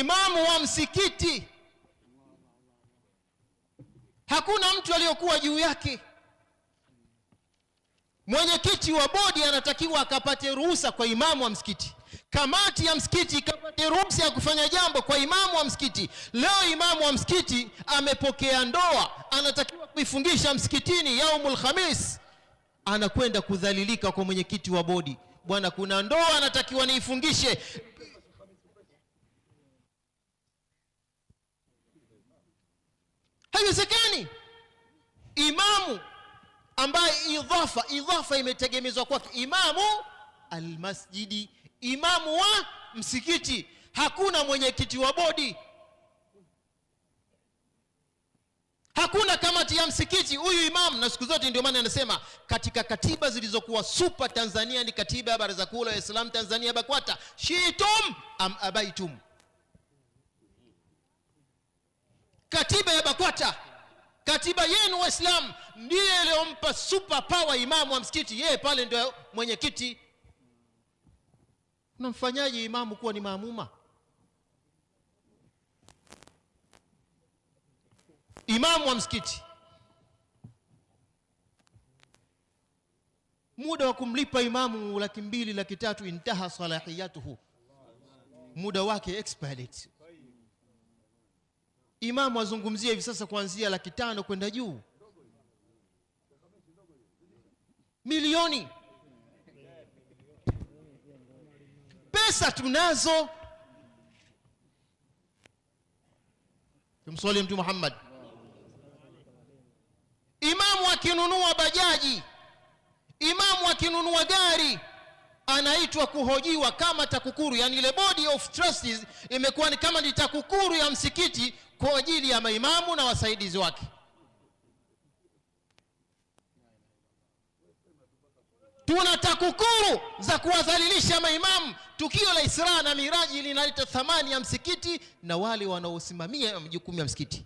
imamu wa msikiti, hakuna mtu aliyokuwa juu yake. Mwenyekiti wa bodi anatakiwa akapate ruhusa kwa imamu wa msikiti. Kamati ya msikiti ikapate ruhusa ya kufanya jambo kwa imamu wa msikiti. Leo imamu wa msikiti amepokea ndoa, anatakiwa kuifungisha msikitini yaumul khamis, anakwenda kudhalilika kwa mwenyekiti wa bodi. Bwana, kuna ndoa anatakiwa niifungishe. Haiwezekani. Imamu ambaye idhafa imetegemezwa kwake, imamu almasjidi, imamu wa msikiti, hakuna mwenyekiti wa bodi, hakuna kamati ya msikiti. Huyu imamu, na siku zote ndio maana anasema katika katiba zilizokuwa super Tanzania ni katiba ya Baraza Kuu la Waislamu Tanzania BAKWATA, shiitum am abaitum. Katiba ya BAKWATA, katiba yenu Waislamu, ndiye aliyompa super power imamu wa msikiti. Yeye pale ndio mwenyekiti. Unamfanyaje imamu kuwa ni maamuma? Imamu wa msikiti, muda wa kumlipa imamu 200,000 300,000 intaha salahiyatuhu, muda wake expired. Imamu azungumzia hivi sasa kuanzia 500,000 kwenda juu, milioni. Pesa tunazo. Tumswalie Mtume Muhammad. Imamu akinunua bajaji, imamu akinunua gari, anaitwa kuhojiwa kama TAKUKURU. Yani ile body of trustees imekuwa ni kama ni TAKUKURU ya msikiti kwa ajili ya maimamu na wasaidizi wake. Tuna TAKUKURU za kuwadhalilisha maimamu. Tukio la Isra na Miraji linaleta thamani ya msikiti na wale wanaosimamia majukumu ya msikiti.